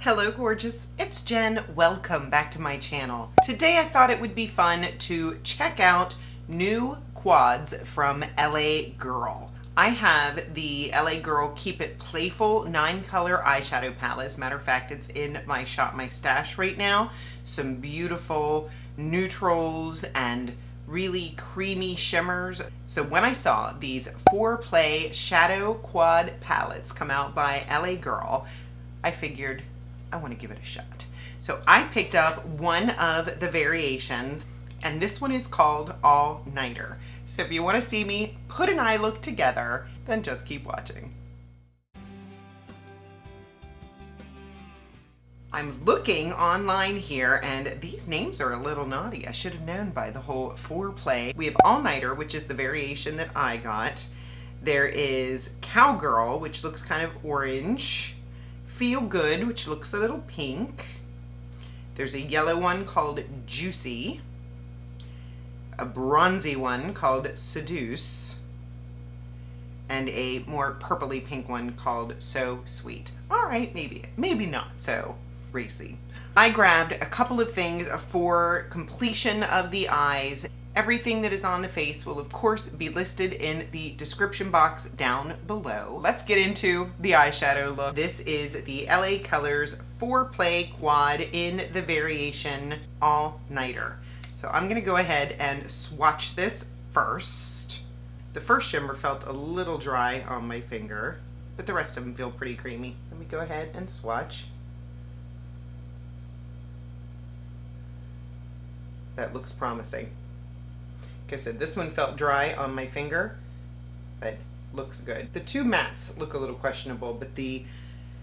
Hello gorgeous, it's Jen. Welcome back to my channel. Today I thought it would be fun to check out new quads from LA Girl. I have the LA Girl Keep It Playful 9-color eyeshadow palette. As a matter of fact, it's in my Shop My Stash right now. Some beautiful neutrals and really creamy shimmers. So when I saw these 4-play shadow quad palettes come out by LA Girl, I figured I want to give it a shot. So I picked up one of the variations, and this one is called All Nighter. So if you want to see me put an eye look together, then just keep watching. I'm looking online here, and these names are a little naughty. I should have known by the whole 4-play. We have All Nighter, which is the variation that I got. There is Cowgirl, which looks kind of orange. Feel Good, which looks a little pink. There's a yellow one called Juicy. A bronzy one called Seduce. And a more purpley pink one called So Sweet. All right, maybe not so racy. I grabbed a couple of things for completion of the eyes. Everything that is on the face will of course be listed in the description box down below. Let's get into the eyeshadow look. This is the LA Colors 4-play quad in the variation All Nighter. So I'm gonna go ahead and swatch this first. The first shimmer felt a little dry on my finger, but the rest of them feel pretty creamy. Let me go ahead and swatch. That looks promising. Like I said, this one felt dry on my finger, but looks good. The two mattes look a little questionable, but the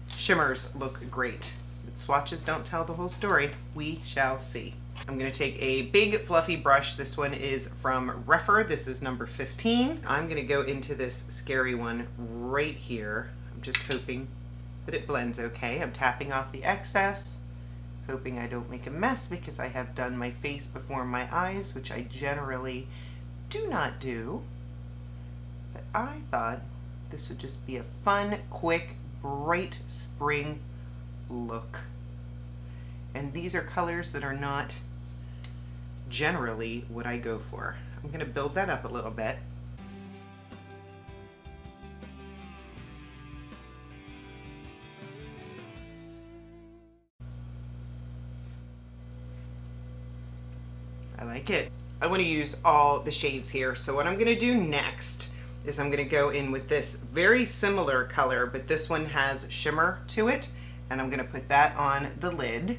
shimmers look great. But swatches don't tell the whole story. We shall see. I'm going to take a big fluffy brush. This one is from Rehab. This is number 15. I'm going to go into this scary one right here. I'm just hoping that it blends okay. I'm tapping off the excess, hoping I don't make a mess because I have done my face before my eyes, which I generally do not do. But I thought this would just be a fun, quick, bright spring look. And these are colors that are not generally what I go for. I'm going to build that up a little bit. I like it. I want to use all the shades here. So what I'm going to do next is I'm going to go in with this very similar color, but this one has shimmer to it. And I'm going to put that on the lid.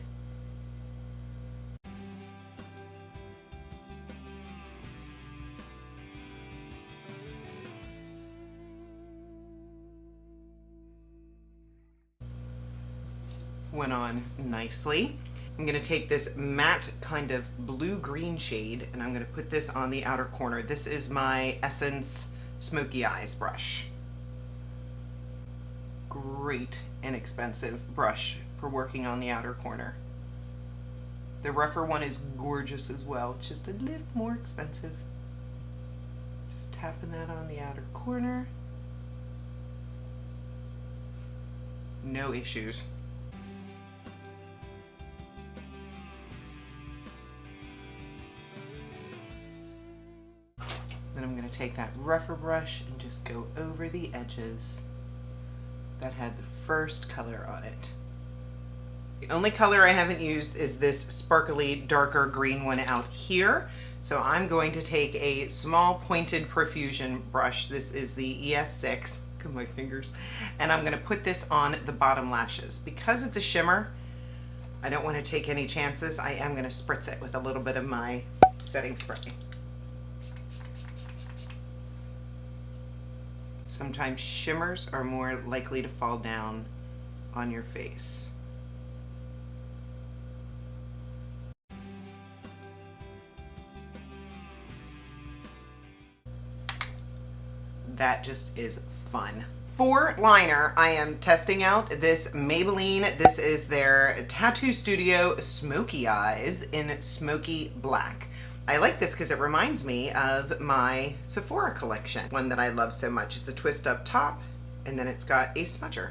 Went on nicely. I'm going to take this matte kind of blue-green shade and I'm going to put this on the outer corner. This is my Essence Smoky Eyes brush. Great inexpensive brush for working on the outer corner. The Rehab one is gorgeous as well. It's just a little more expensive. Just tapping that on the outer corner. No issues. Then I'm going to take that Rehab brush and just go over the edges that had the first color on it. The only color I haven't used is this sparkly darker green one out here. So I'm going to take a small pointed profusion brush. This is the ES6. Look at my fingers. And I'm going to put this on the bottom lashes. Because it's a shimmer, I don't want to take any chances. I am going to spritz it with a little bit of my setting spray. Sometimes shimmers are more likely to fall down on your face. That just is fun. For liner, I am testing out this Maybelline. This is their Tattoo Studio Smoky Eyes in Smoky Black. I like this because it reminds me of my Sephora collection, one that I love so much. It's a twist up top, and then it's got a smudger.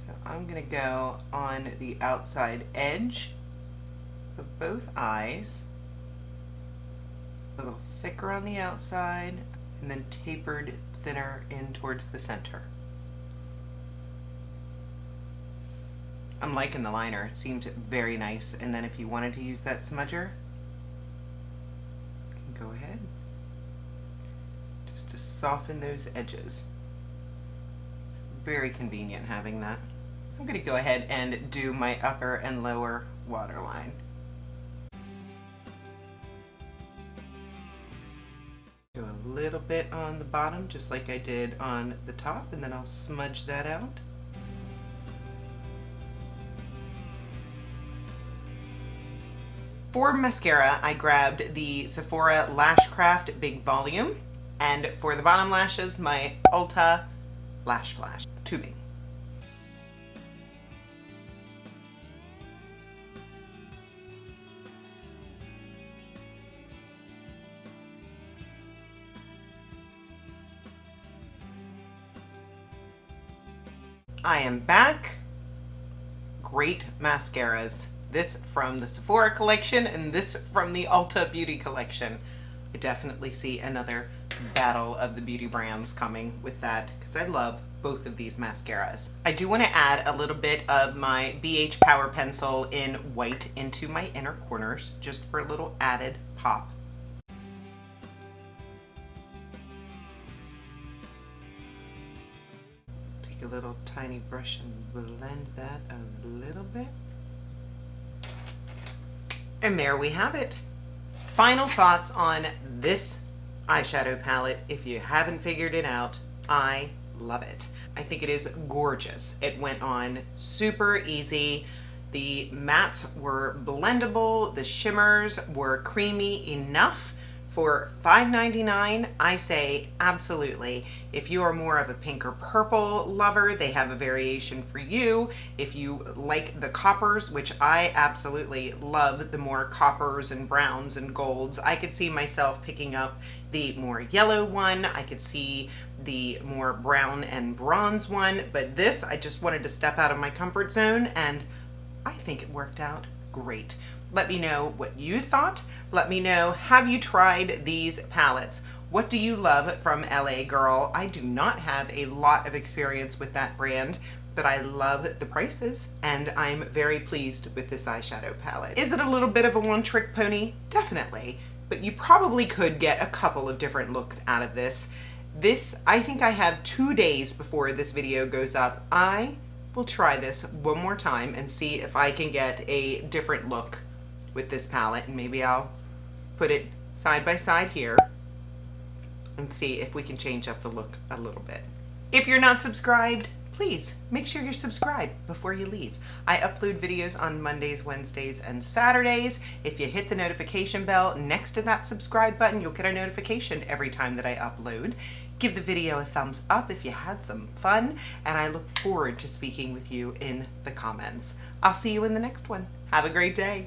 So I'm I'm gonna go on the outside edge of both eyes, a little thicker on the outside, and then tapered thinner in towards the center. I'm liking the liner. It seems very nice. And then if you wanted to use that smudger, you can go ahead just to soften those edges. It's very convenient having that. I'm going to go ahead and do my upper and lower waterline. Do a little bit on the bottom just like I did on the top, and then I'll smudge that out. For mascara, I grabbed the Sephora Lash Craft Big Volume, and for the bottom lashes, my Ulta Lash Flash Tubing. I am back. Great mascaras. This from the Sephora collection and this from the Ulta Beauty collection. I definitely see another battle of the beauty brands coming with that because I love both of these mascaras. I do want to add a little bit of my BH Power Pencil in white into my inner corners just for a little added pop. Take a little tiny brush and blend that a little bit. And there we have it. Final thoughts on this eyeshadow palette. If you haven't figured it out, I love it. I think it is gorgeous. It went on super easy. The mattes were blendable. The shimmers were creamy enough. For $5.99, I say absolutely. If you are more of a pink or purple lover, they have a variation for you. If you like the coppers, which I absolutely love, the more coppers and browns and golds, I could see myself picking up the more yellow one. I could see the more brown and bronze one, but this, I just wanted to step out of my comfort zone, and I think it worked out great. Let me know what you thought. Let me know, have you tried these palettes? What do you love from LA Girl? I do not have a lot of experience with that brand, but I love the prices and I'm very pleased with this eyeshadow palette. Is it a little bit of a one-trick pony? Definitely, but you probably could get a couple of different looks out of this. I think I have 2 days before this video goes up. I will try this one more time and see if I can get a different look with this palette, and maybe I'll put it side by side here and see if we can change up the look a little bit. If you're not subscribed, please make sure you're subscribed before you leave. I upload videos on Mondays, Wednesdays, and Saturdays. If you hit the notification bell next to that subscribe button, you'll get a notification every time that I upload. Give the video a thumbs up if you had some fun, and I look forward to speaking with you in the comments. I'll see you in the next one. Have a great day.